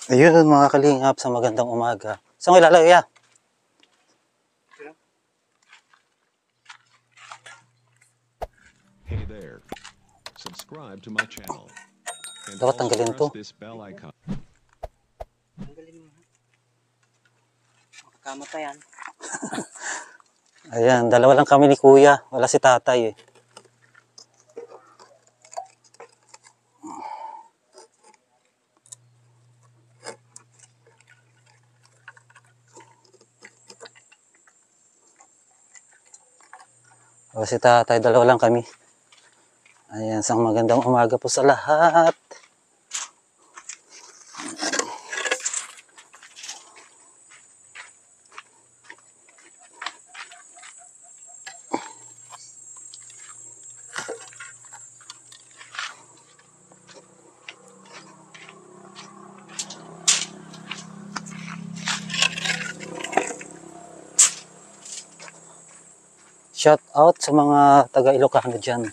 Ayun mga kalingap, sa magandang umaga. Saan ko ilalagay ya? Hey there. Subscribe to my channel. And Dapat also tanggalin to. press this bell icon. Tanggalin mo. Makakama pa yan. Ayan, dalawa lang kami ni kuya. Wala si tatay eh. Wala si tatay, dalawa lang kami. Ayan, isang magandang umaga po sa lahat. Shout out sa mga taga Ilocano dyan.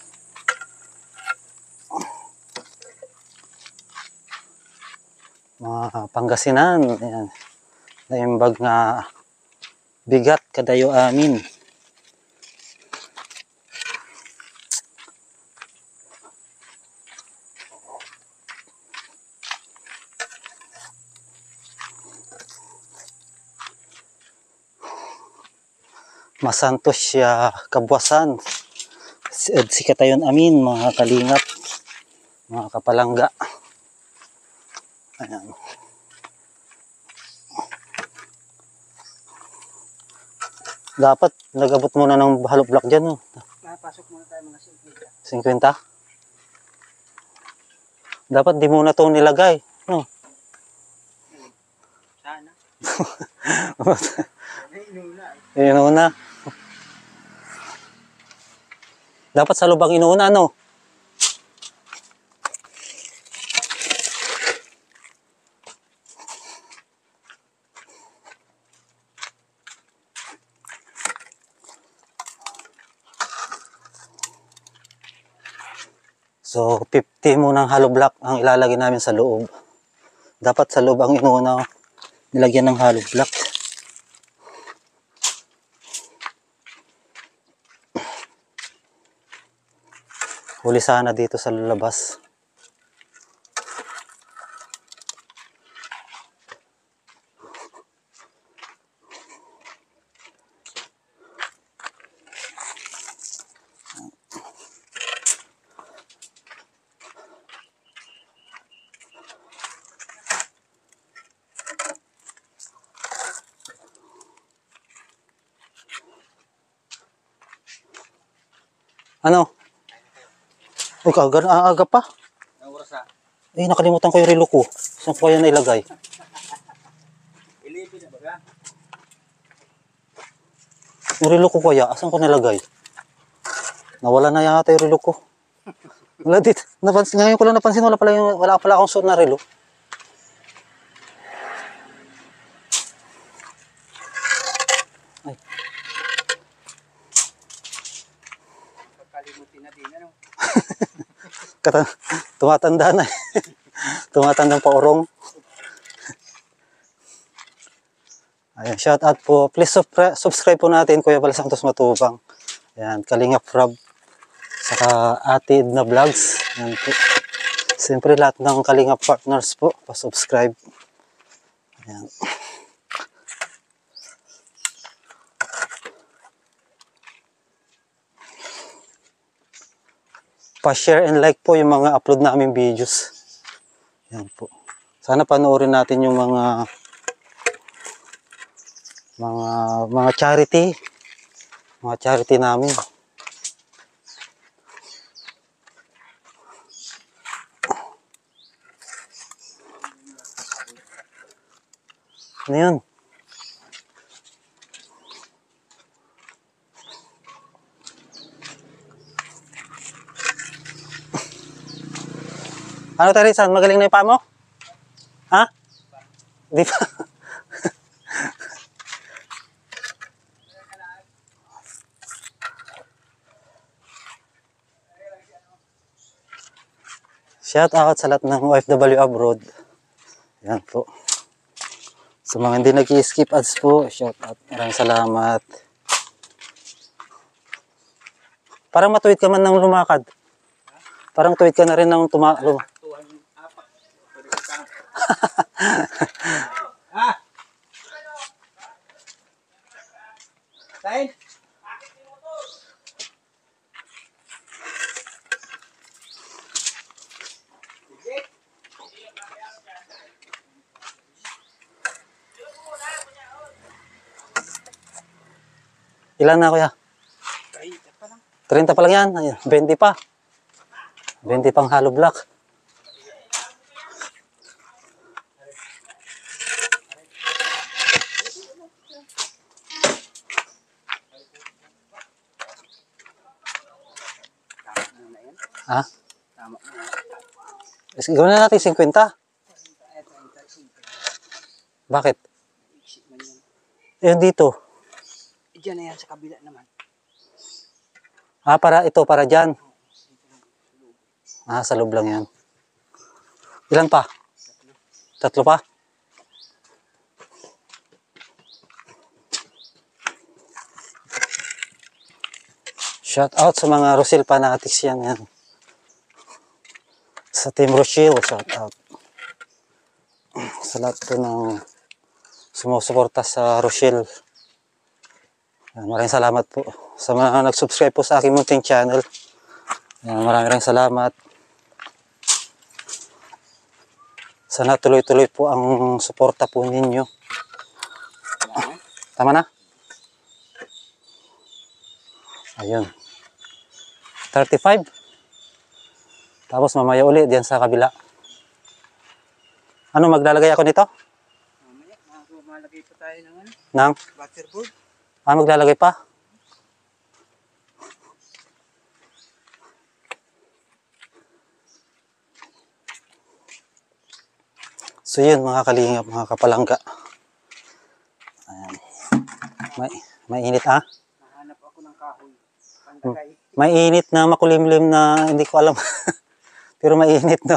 Mga Pangasinan. Ayan. Naimbag nga bigat kadayo amin. Masantos siya kabwasan. Si katayon amin mga kalingap. Mga kapalangga. Ayan. Dapat nagabot muna ng hollow block dyan. No? Napasok muna tayo mga 50. 50? Dapat di muna ito nilagay. No? Sana. Inuuna. Dapat sa lubang inuuna, no? So, 50 munang hollow block ang ilalagay namin sa loob. Dapat sa loob ang inuuna nilagyan ng hollow block. Huli sana dito sa labas. Ano? Uy, kagan, aga pa. Ang oras na. Eh, nakalimutan ko yung relo ko. Saan ko kaya nailagay? Ilipin na baga. Yung relo ko kaya, saan ko nilagay? Nawala na yata yung relo ko. Wala dito. Napansin, ngayon ko lang napansin, wala pala akong suot na relo. Ay. Pagkalimutin na din, ano? Tumatanda na. Tumatandang paurong. Ayan, shout out po. Please subscribe po natin Kuya Bal Santos Matubang. Ayan, Kalingap Rob. Saka Ate Edna Vlogs. Ayan po. Siyempre lahat ng Kalingap partners po. Pa-subscribe. Ayan. Pa-share and like po yung mga upload naming videos. Yan po. Sana panoorin natin yung mga charity. Mga charity namin. Ano yun? Ano tayo, Rizan? Magaling na yung paa mo? Ha? Di pa? Shout out sa lahat ng OFW abroad. Yan po. Sa mga hindi nag-skip ads po, shout out. Maraming salamat. Parang matuwid ka man ng lumakad. Parang tuwid ka na rin ng Tuwan yung apak. Pwede ka. Ah! Tayo. Ilan na kuya? Ay, pa lang. 30 pa lang yan. Ayun, 20 pa. 20 pang hollow block. Tama muna yan. Ha? Tama muna. Gawin na natin 50. Ito, simple. Bakit? Isip man yan. Ayun dito. Diyan na yan sa kabila naman. Ah, para ito, para dyan. Ah, sa loob lang yan. Ilan pa? 3 pa? Shout out sa mga Rochelle fanatics yan. Yan. Sa Team Rochelle, shout out. Sa lahat po ng sumusuporta sa Rochelle. Yan, maraming salamat po. Sa mga nag-subscribe po sa aking munting channel. Yan, maraming salamat. Sana tuloy-tuloy po ang suporta po ninyo. Tama na? Ayun. 35. Tapos mamaya uli diyan sa kabila. Ano, maglalagay ako nito? Mamaya, malagay pa tayo ng ano, Nang? butterboard. Ah, maglalagay pa? So yun mga kalingap, mga kapalangga. Ayan. May init ah. Nahanap ako ng kahoy. Pandagay. May init na makulimlim na hindi ko alam. Pero may init no.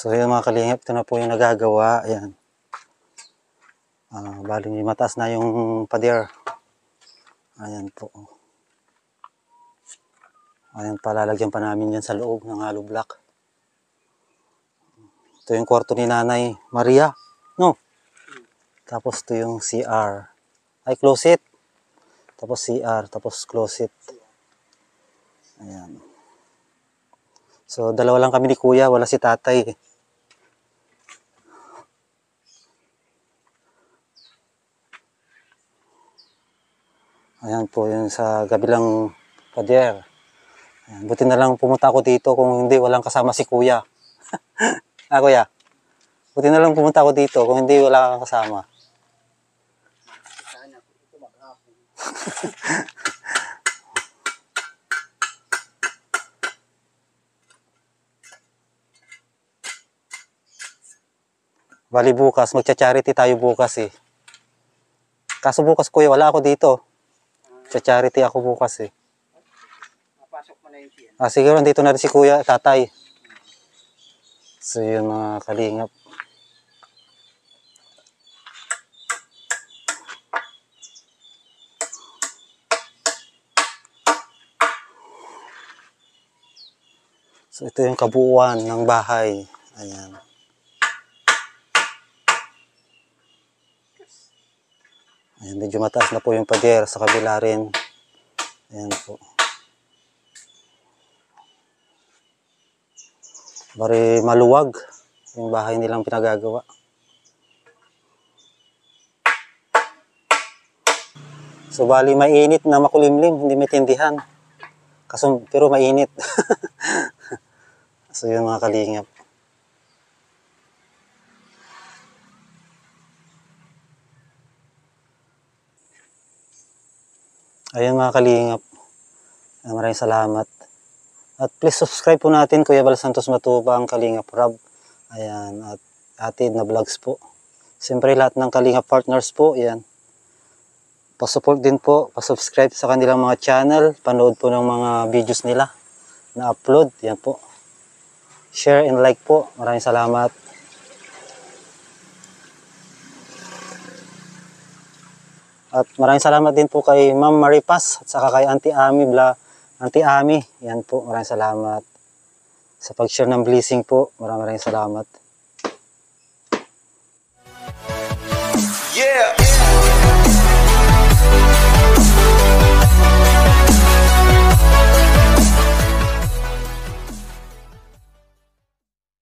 So yun mga kalingap, ito na po yung nagagawa. Ayan. Bali mataas na yung pader. Ayan po. Ayan, palalagyan pa namin yan sa loob ng hollow block. Ito yung kwarto ni Nanay Maria. No? Tapos ito yung CR. Ay, closet. Tapos CR. Tapos closet. Ayan. So, dalawa lang kami ni Kuya. Wala si Tatay. Ayan po yung sa gabilang pader. Ayan, buti na lang pumunta ako dito kung hindi walang kasama si Kuya. Ah, Kuya. Buti na lang pumunta ako dito kung hindi wala kang kasama. Sana ito maghapon. Bali bukas, magcha-charity tayo bukas eh. Kaso bukas Kuya, wala ako dito. Cha-charity ako bukas eh. Mapasok mo na yung siyan. Siguro nandito na rin si Kuya, Tatay. So yun mga kalingap. So ito yung kabuuan ng bahay. Ayan. Ayan, medyo mataas na po yung pader sa kabila rin. Ayan po. Bari maluwag yung bahay nilang pinagagawa. So bali mainit na makulimlim, hindi maintindihan. Pero mainit. So yun mga kalingap. Ayun mga kalingap. Maraming salamat. At please subscribe po natin Kuya Bal Santos Matubang, Kalingap Rob. Ayan, at Ate Edna Vlogs po. Siyempre lahat ng Kalingap partners po, ayan. Pa-support din po, pa-subscribe sa kanilang mga channel, panood po ng mga videos nila na upload, yan po. Share and like po. Maraming salamat. At maraming salamat din po kay Ma'am Maripas at saka kay Auntie Ami Auntie Ami, yan po, maraming salamat sa pag-share ng blessing po. Maraming salamat. Yeah.